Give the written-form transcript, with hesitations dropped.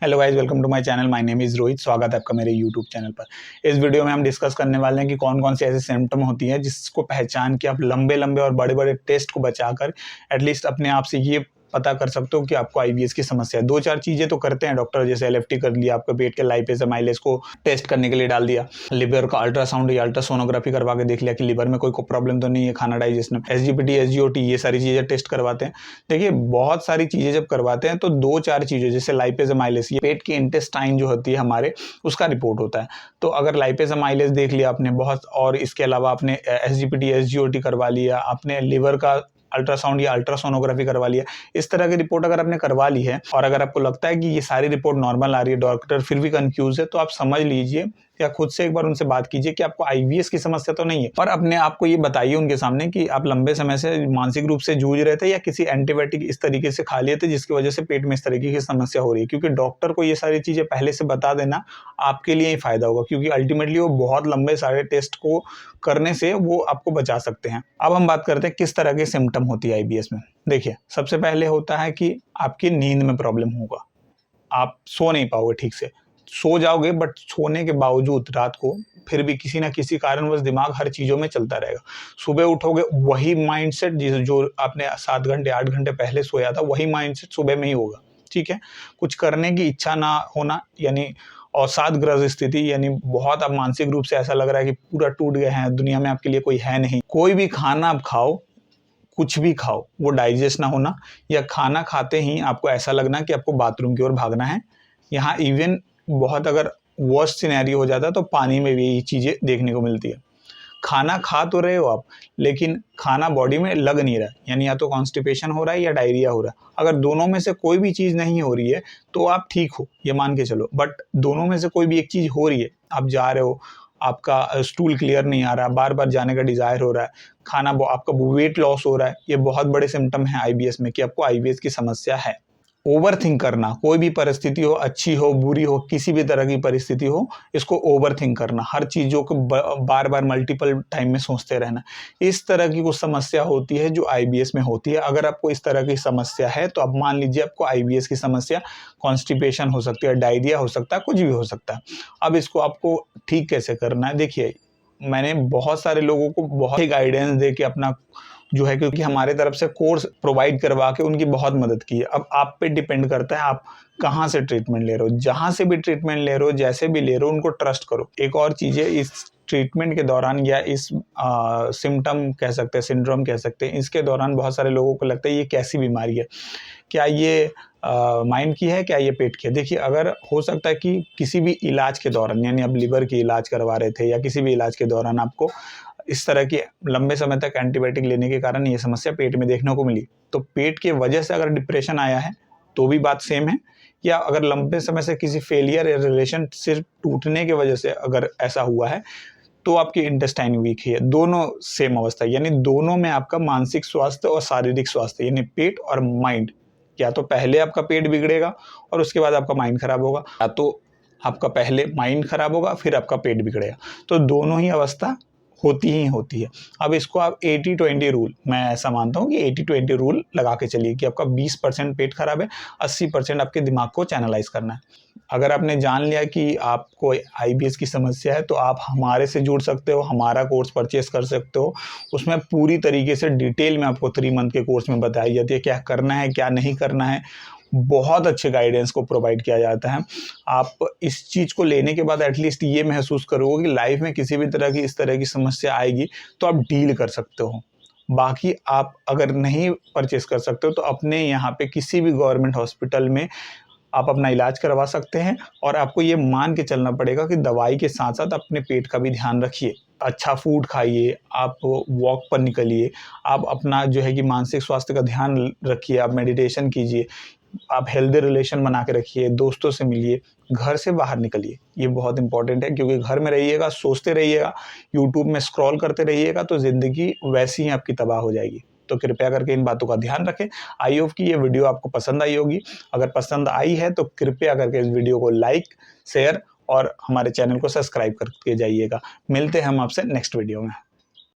Hello guys, welcome to my channel. My name is Rohit. स्वागत है आपका मेरे यूट्यूब चैनल पर। इस वीडियो में हम डिस्कस करने वाले हैं कि कौन कौन से ऐसे सिम्टम होती हैं जिसको पहचान के आप लंबे लंबे और बड़े बड़े टेस्ट को बचाकर एटलीस्ट अपने आप से ये पता कर सकते हो कि आपको आईबीएस की समस्या है। दो चार चीज़ें तो करते हैं डॉक्टर, जैसे एलएफटी कर लिया, आपके पेट के लाइपेज माइलेज को टेस्ट करने के लिए डाल दिया, लिवर का अल्ट्रासाउंड या अल्ट्रासोनोग्राफी करवा के देख लिया कि लिवर में कोई प्रॉब्लम तो नहीं है, खाना डाइजेशन में, एसजीपीटी एसजीओटी, ये सारी चीज़ें टेस्ट करवाते हैं। देखिए, बहुत सारी चीज़ें जब करवाते हैं तो दो चार चीज़ें, जैसे लाइपेज माइलेज, ये पेट की इंटेस्टाइन जो होती है हमारे, उसका रिपोर्ट होता है। तो अगर लाइपेज माइलेज देख लिया आपने बहुत, और इसके अलावा आपने एसजीपीटी एसजीओटी करवा लिया, आपने लिवर का अल्ट्रासाउंड या अल्ट्रासोनोग्राफी करवा लिया, इस तरह की रिपोर्ट अगर आपने करवा ली है और अगर आपको लगता है कि ये सारी रिपोर्ट नॉर्मल आ रही है, डॉक्टर फिर भी कंफ्यूज है, तो आप समझ लीजिए या खुद से एक बार उनसे बात कीजिए कि आपको आईबीएस की समस्या तो नहीं है। और अपने आप को ये बताइए उनके सामने कि आप लंबे समय से मानसिक रूप से जूझ रहे थे या किसी एंटीबायोटिक इस तरीके से खा लिए थे जिसकी वजह से पेट में इस तरीके की समस्या हो रही है। क्योंकि डॉक्टर को ये सारी चीजें पहले से बता देना आपके लिए ही फायदा होगा, क्योंकि अल्टीमेटली वो बहुत लंबे सारे टेस्ट को करने से वो आपको बचा सकते हैं। अब हम बात करते हैं किस तरह के सिम्टम होती है आईबीएस में। देखिए, सबसे पहले होता है कि आपकी नींद में प्रॉब्लम होगा, आप सो नहीं पाओगे ठीक से, सो जाओगे बट सोने के बावजूद रात को फिर भी किसी ना किसी कारणवश दिमाग हर चीजों में चलता रहेगा। सुबह उठोगे वही माइंडसेट जो आपने 7 घंटे 8 घंटे पहले सोया था, वही माइंडसेट सुबह में ही होगा। ठीक है, कुछ करने की इच्छा ना होना, यानी अवसादग्रस्त स्थिति, यानी बहुत अब मानसिक रूप से ऐसा लग रहा है कि पूरा टूट गए हैं, दुनिया में आपके लिए कोई है नहीं। कोई भी खाना आप खाओ, कुछ भी खाओ, वो डाइजेस्ट ना होना, या खाना खाते ही आपको ऐसा लगना कि आपको बाथरूम की ओर भागना है। यहाँ इवन बहुत अगर वर्स्ट सिनेरियो हो जाता है तो पानी में भी ये चीज़ें देखने को मिलती है। खाना खा तो रहे हो आप, लेकिन खाना बॉडी में लग नहीं रहा, यानी या तो कॉन्स्टिपेशन हो रहा है या डायरिया हो रहा है। अगर दोनों में से कोई भी चीज़ नहीं हो रही है तो आप ठीक हो, ये मान के चलो। बट दोनों में से कोई भी एक चीज़ हो रही है, आप जा रहे हो, आपका स्टूल क्लियर नहीं आ रहा, बार बार जाने का डिजायर हो रहा है, खाना आपका वेट लॉस हो रहा है, ये बहुत बड़े सिम्टम है आईबीएस में कि आपको आईबीएस की समस्या है। ओवर थिंक करना, कोई भी परिस्थिति हो, अच्छी हो बुरी हो, किसी भी तरह की परिस्थिति हो, इसको ओवर थिंक करना, हर चीज़ों को बार बार मल्टीपल टाइम में सोचते रहना, इस तरह की कुछ समस्या होती है जो आईबीएस में होती है। अगर आपको इस तरह की समस्या है तो अब मान लीजिए आपको आईबीएस की समस्या, कॉन्स्टिपेशन हो सकती है, डायरिया हो सकता है, कुछ भी हो सकता है। अब इसको आपको ठीक कैसे करना है, देखिए, मैंने बहुत सारे लोगों को बहुत ही गाइडेंस दे के अपना जो है, क्योंकि हमारे तरफ से कोर्स प्रोवाइड करवा के उनकी बहुत मदद की है। अब आप पे डिपेंड करता है आप कहाँ से ट्रीटमेंट ले रहे हो, जहाँ से भी ट्रीटमेंट ले रहे हो, जैसे भी ले रहे हो, उनको ट्रस्ट करो। एक और चीज़ है, इस ट्रीटमेंट के दौरान या इस सिम्टम कह सकते हैं, सिंड्रोम कह सकते हैं, इसके दौरान बहुत सारे लोगों को लगता है ये कैसी बीमारी है, क्या ये माइंड की है, क्या ये पेट की है। देखिए, अगर हो सकता है कि किसी भी इलाज के दौरान, यानी आप लिवर की इलाज करवा रहे थे या किसी भी इलाज के दौरान आपको इस तरह की लंबे समय तक एंटीबायोटिक लेने के कारण ये समस्या पेट में देखने को मिली, तो पेट की वजह से अगर डिप्रेशन आया है तो भी बात सेम है, या अगर लंबे समय से किसी फेलियर या रिलेशनशिप टूटने की वजह से अगर ऐसा हुआ है तो आपकी इंटेस्टाइन वीक है, दोनों सेम अवस्था है। यानी दोनों में आपका मानसिक स्वास्थ्य और शारीरिक स्वास्थ्य, यानी पेट और माइंड, या तो पहले आपका पेट बिगड़ेगा और उसके बाद आपका माइंड खराब होगा, या तो आपका पहले माइंड खराब होगा फिर आपका पेट बिगड़ेगा। तो दोनों ही अवस्था होती ही होती है। अब इसको आप 80-20 रूल, मैं ऐसा मानता हूँ कि 80-20 रूल लगा के चलिए कि आपका 20% पेट खराब है, 80% आपके दिमाग को चैनलाइज करना है। अगर आपने जान लिया कि आपको आईबीएस की समस्या है तो आप हमारे से जुड़ सकते हो, हमारा कोर्स परचेस कर सकते हो। उसमें पूरी तरीके से डिटेल में आपको 3 मंथ के कोर्स में बताई जाती है क्या करना है क्या नहीं करना है, बहुत अच्छे गाइडेंस को प्रोवाइड किया जाता है। आप इस चीज़ को लेने के बाद एटलीस्ट ये महसूस करोगे कि लाइफ में किसी भी तरह की इस तरह की समस्या आएगी तो आप डील कर सकते हो। बाकी आप अगर नहीं परचेस कर सकते हो तो अपने यहाँ पे किसी भी गवर्नमेंट हॉस्पिटल में आप अपना इलाज करवा सकते हैं, और आपको ये मान के चलना पड़ेगा कि दवाई के साथ साथ अपने पेट का भी ध्यान रखिए, अच्छा फूड खाइए, आप वॉक पर निकलिए, आप अपना जो है कि मानसिक स्वास्थ्य का ध्यान रखिए, आप मेडिटेशन कीजिए, आप हेल्दी रिलेशन बना के रखिए, दोस्तों से मिलिए, घर से बाहर निकलिए। ये बहुत इंपॉर्टेंट है, क्योंकि घर में रहिएगा, सोचते रहिएगा, यूट्यूब में स्क्रॉल करते रहिएगा तो ज़िंदगी वैसी ही आपकी तबाह हो जाएगी। तो कृपया करके इन बातों का ध्यान रखें। आई होप कि ये वीडियो आपको पसंद आई होगी। अगर पसंद आई है तो कृपया करके इस वीडियो को लाइक, शेयर और हमारे चैनल को सब्सक्राइब करके जाइएगा। मिलते हैं हम आपसे नेक्स्ट वीडियो में।